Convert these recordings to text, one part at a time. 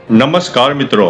નમસ્કાર મિત્રો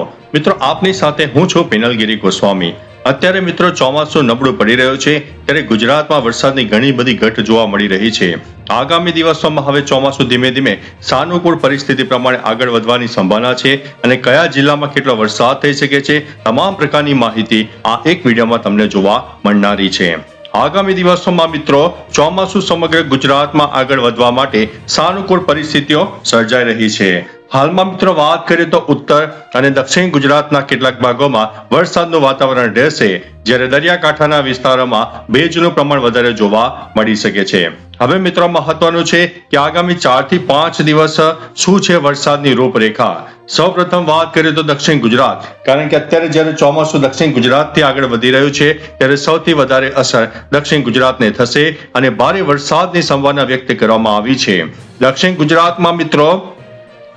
આપની સાથે હું છું પિનલગીરી ગોસ્વામી। અત્યારે મિત્રો ચોમાસું નબળું પડી રહ્યો છે ત્યારે ગુજરાતમાં વરસાદની ઘણી બધી ઘટ જોવા મળી રહી છે। આગામી દિવસોમાં હવે ચોમાસું ધીમે ધીમે સાનુકૂળ પરિસ્થિતિ પ્રમાણે આગળ વધવાની સંભાવના છે અને કયા જિલ્લામાં કેટલો વરસાદ થઈ શકે છે તમામ પ્રકારની માહિતી આ એક વિડીયોમાં તમને જોવા મળનારી છે। આગામી દિવસોમાં મિત્રો ચોમાસું સમગ્ર ગુજરાતમાં આગળ વધવા માટે સાનુકૂળ પરિસ્થિતિઓ સર્જાઈ રહી છે। હાલમાં મિત્રો વાત કરીએ તો ઉત્તર અને દક્ષિણ ગુજરાતના કેટલાક ભાગોમાં વરસાદનું વાતાવરણ રહેશે, જ્યારે દરિયાકાંઠાના વિસ્તારોમાં ભેજનું પ્રમાણ વધારે જોવા મળી શકે છે। હવે મિત્રો મહત્વનું છે કે આગામી 4 થી 5 દિવસ શું છે વરસાદની રૂપરેખા। સૌપ્રથમ વાત કરીએ તો દક્ષિણ ગુજરાત, કારણ કે અત્યારે જ્યારે ચોમાસું દક્ષિણ ગુજરાતથી આગળ વધી રહ્યું છે ત્યારે સૌથી વધારે અસર દક્ષિણ ગુજરાતને થશે અને ભારે વરસાદની સંભાવના વ્યક્ત કરવામાં આવી છે। દક્ષિણ ગુજરાતમાં મિત્રો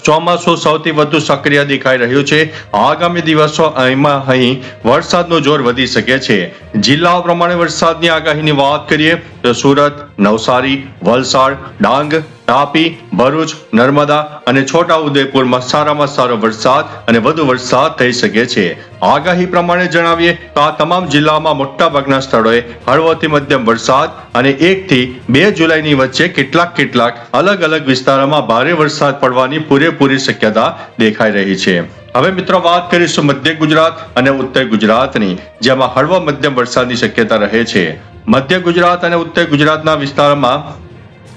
ચોમાસું સૌથી વધુ સક્રિય દેખાઈ રહ્યું છે। આગામી દિવસો અહીં વરસાદનું જોર વધી શકે છે। જિલ્લાઓ પ્રમાણે વરસાદની આગાહીની વાત કરીએ તો સુરત, નવસારી, વલસાડ, ડાંગ, તાપી, ભરૂચ, નર્મદા અને છોટાઉદેપુરમાં સારામાં સારો વરસાદ અને વધુ વરસાદ થઈ શકે છે। આગાહી પ્રમાણે જણાવીએ તો આ તમામ જિલ્લાઓમાં મોટાભાગના સ્થળોએ હળવોથી મધ્યમ વરસાદ અને 1 થી 2 જુલાઈની વચ્ચે કેટલાક અલગ અલગ વિસ્તારોમાં ભારે વરસાદ પડવાની પૂરેપૂરી શક્યતા દેખાઈ રહી છે। હવે મિત્રો વાત કરીશું મધ્ય ગુજરાત અને ઉત્તર ગુજરાતની, જેમાં હળવો મધ્યમ વરસાદની શક્યતા રહે છે। મધ્ય ગુજરાત અને ઉત્તર ગુજરાતના વિસ્તારમાં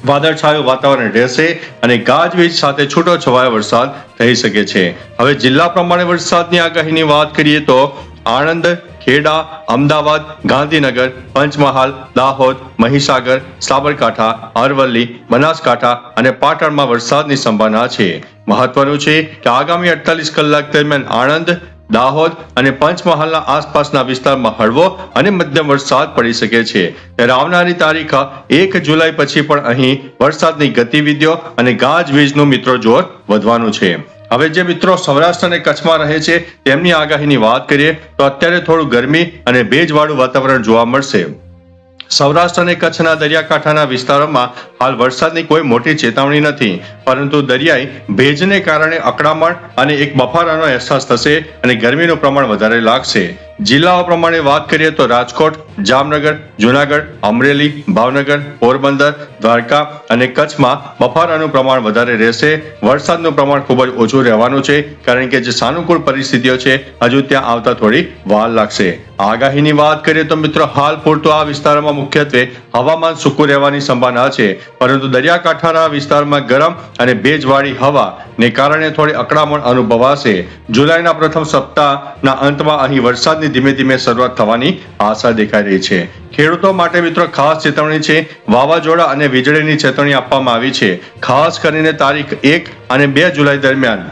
વાદળછાયું વાતાવરણ રહેશે અને ગાજવીજ સાથે છૂટો છવાયો વરસાદ થઈ શકે છે। હવે જિલ્લા પ્રમાણે વરસાદની આગાહીની વાત કરીએ તો આણંદ, ખેડા, અમદાવાદ, ગાંધીનગર, પંચમહાલ, દાહોદ, મહીસાગર, સાબરકાંઠા, અરવલ્લી, બનાસકાંઠા અને પાટણમાં વરસાદની સંભાવના છે। મહત્વનું છે કે આગામી 48 કલાક દરમિયાન આણંદ, દાહોદ અને પંચમહાલના આસપાસના વિસ્તારમાં હળવો અને મધ્યમ વરસાદ પડી શકે છે। ત્યારે આવનારી તારીખ 1 જુલાઈ પછી પણ અહીં વરસાદની ગતિવિધિઓ અને ગાજવીજનું મિત્રો જોર વધવાનું છે। હવે જે મિત્રો સૌરાષ્ટ્ર અને કચ્છમાં રહે છે તેમની આગાહીની વાત કરીએ તો અત્યારે થોડું ગરમી અને ભેજવાળું વાતાવરણ જોવા મળશે। સૌરાષ્ટ્ર અને કચ્છના દરિયાકાંઠાના વિસ્તારોમાં હાલ વરસાદની કોઈ મોટી ચેતવણી નથી, પરંતુ દરિયાઈ ભેજને કારણે અકળામણ અને એક બફારાનો અહેસાસ થશે અને ગરમીનું પ્રમાણ વધારે લાગશે। જિલ્લાઓ પ્રમાણે વાત કરીએ તો રાજકોટ, જામનગર, જુનાગઢ, અમરેલી, ભાવનગર, પોરબંદર, દ્વારકા અને કચ્છમાં બફારાનું પ્રમાણ વધારે રહેશે। વરસાદનું પ્રમાણ ખૂબ જ ઓછું રહેવાનું છે, કારણ કે જે સાનુકૂળ પરિસ્થિતિઓ છે હજુ ત્યાં આવતા થોડી વાર લાગશે। આગાહીની વાત કરીએ તો મિત્રો હાલ પૂરતું આ વિસ્તારોમાં મુખ્યત્વે હવામાન સૂકું રહેવાની સંભાવના છે, પરંતુ દરિયાકાંઠાના વિસ્તારમાં ગરમ અને ભેજવાળી હવાને કારણે થોડી અકળામણ અનુભવાશે। જુલાઈના પ્રથમ સપ્તાહના અંતમાં અહીં વરસાદની ધીમે ધીમે શરૂઆત થવાની આશા દેખાઈ રહી છે। ખેડૂતો માટે મિત્રો ખાસ ચેતવણી છે। વાવાઝોડા અને વીજળીની ચેતવણી આપવામાં આવી છે, ખાસ કરીને તારીખ 1 અને 2 જુલાઈ દરમિયાન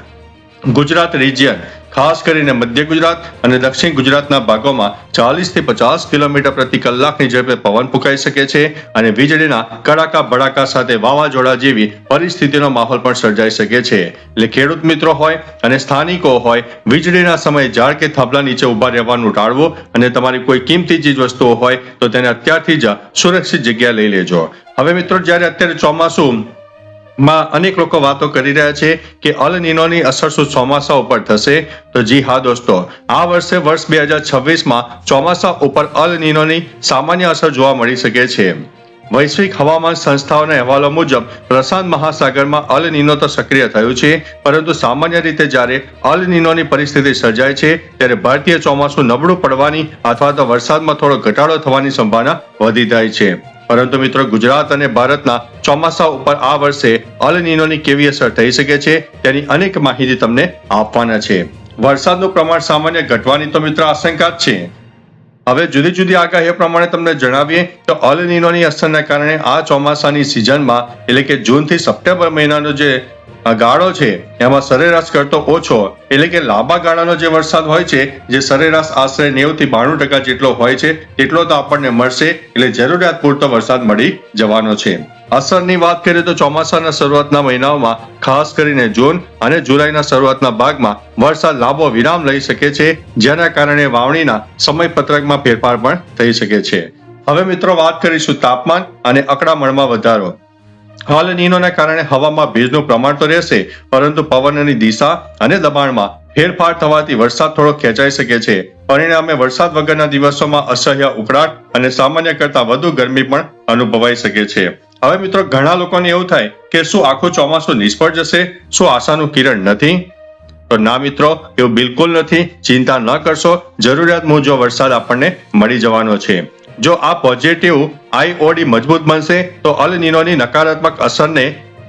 ગુજરાત રિજિયન, ખાસ કરીને મધ્ય ગુજરાત અને દક્ષિણ ગુજરાતના ભાગોમાં 40 થી 50 કિલોમીટર પ્રતિ કલાકની ઝડપે પવન ફૂંકાઈ શકે છે અને વીજળીના કડાકા ભડાકા સાથે વાવાઝોડા જેવી પરિસ્થિતિનો માહોલ પણ સર્જાઈ શકે છે। એટલે ખેડૂત મિત્રો હોય અને સ્થાનિકો હોય, વીજળીના સમયે ઝાડ કે થાંભલા નીચે ઉભા રહેવાનું ટાળવું અને તમારી કોઈ કિંમતી ચીજ વસ્તુઓ હોય તો તેને અત્યારથી જ સુરક્ષિત જગ્યા લઈ લેજો। હવે મિત્રો જ્યારે અત્યારે ચોમાસું માં અનેક લોકો વાતો કરી રહ્યા છે કે અલ નીનોની અસર શું ચોમાસા ઉપર થશે, તો જી હા દોસ્તો, આ વર્ષે વર્ષ 2026માં ચોમાસા ઉપર અલ નીનોની સામાન્ય અસર જોવા મળી શકે છે। વૈશ્વિક હવામાન સંસ્થાઓના અહેવાલો મુજબ પ્રશાંત મહાસાગરમાં અલ નીનો તો સક્રિય થયું છે, પરંતુ સામાન્ય રીતે જ્યારે અલ નીનોની પરિસ્થિતિ સર્જાય છે ત્યારે ભારતીય ચોમાસું નબળું પડવાની અથવા તો વરસાદમાં થોડો ઘટાડો થવાની સંભાવના વધી જાય છે। પરંતુ મિત્રો ગુજરાત અને ભારતના ચોમાસા ઉપર આ વર્ષે અલ નીનોની કેવી અસર થઈ શકે છે તેની અનેક માહિતી તમને આપવાના છે। વરસાદનું પ્રમાણ સામાન્ય ઘટવાની તો મિત્રો આશંકા જ છે। હવે જુદી જુદી આગાહી પ્રમાણે તમને જણાવીએ તો અલ નીનોની અસરના કારણે આ ચોમાસાની સિઝનમાં એટલે કે જૂન થી સપ્ટેમ્બર મહિનાનો જે ગાળો છે એમાં સરેરાશ કરતો ઓછો એટલે કે લાંબા ગાળાનો જે વરસાદ હોય છે, જે સરેરાશ આશરે 90 થી 92% જેટલો હોય છે તેટલો તો આપણને મળશે, એટલે જરૂરિયાત પૂરતો વરસાદ મળી જવાનો છે। અસરની વાત કરીએ તો ચોમાસાના શરૂઆતના મહિનાઓમાં ખાસ કરીને જૂન અને જુલાઈના શરૂઆતના ભાગમાં વરસાદ લાંબો વિરામ લઈ શકે છે, જેના કારણે વાવણીના સમયપત્રકમાં ફેરફાર પણ થઈ શકે છે। હવે મિત્રો વાત કરીશું તાપમાન અને અકળામણમાં વધારો। અલ નીનોના કારણે હવામાં ભેજનું પ્રમાણ તો રહેશે, પરંતુ પવનની દિશા અને દબાણમાં ફેરફાર થવાથી વરસાદ થોડો ખેંચાઈ શકે છે. પરિણામે વરસાદ વગરના દિવસોમાં અસહ્ય ઉકળાટ અને સામાન્ય કરતાં વધુ ગરમી પણ અનુભવાઈ શકે છે. હવે મિત્રો ઘણા લોકોને એવું થાય કે શું આખું ચોમાસું નિષ્ફળ જશે? શું આશાનું કિરણ નથી? તો ના મિત્રો, એવું બિલકુલ નથી. ચિંતા ન કરશો, જરૂરિયાત મુજબ વરસાદ આપણને મળી જવાનો છે. જો આ પોઝિટિવ આઈઓડી મજબૂત બનશે તો અલ નીનોની નકારાત્મક અસરને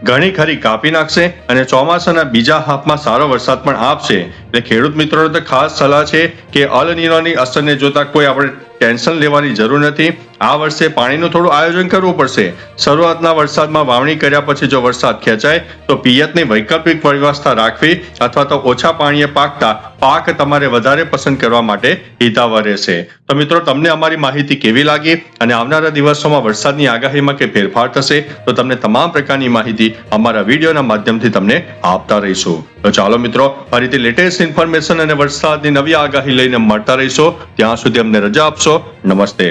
ઘણી ખરી કાપી નાખશે અને ચોમાસાના બીજા હાફમાં સારો વરસાદ પણ આપશે. એટલે ખેડૂત મિત્રોને તો ખાસ સલાહ છે કે અલ નીનોની અસરને જોતા કોઈ આપણે ટેન્શન લેવાની જરૂર નથી. આ વર્ષે પાણીનું થોડું આયોજન કરવું પડશે. શરૂઆતના વરસાદમાં વાવણી કર્યા પછી જો વરસાદ ખેંચાય તો પિયતની વૈકલ્પિક વ્યવસ્થા રાખવી અથવા તો ઓછા પાણીએ પાકતા પાક તમારે વધારે પસંદ કરવા માટે હિતાવહ રહેશે. તો મિત્રો, તમને અમારી માહિતી કેવી લાગી અને આવનારા દિવસોમાં વરસાદની આગાહીમાં કે ફેરફાર થશે તો તમને તમામ પ્રકારની માહિતી અમારા વિડીયોના માધ્યમથી તમને આપતા રહીશું. તો ચાલો મિત્રો, ફરીથી લેટેસ્ટ ઇન્ફોર્મેશન અને વરસાદની નવી આગાહી લઈને મળતા રહીશો. ત્યાં સુધી અમને રજા આપશો. નમસ્તે.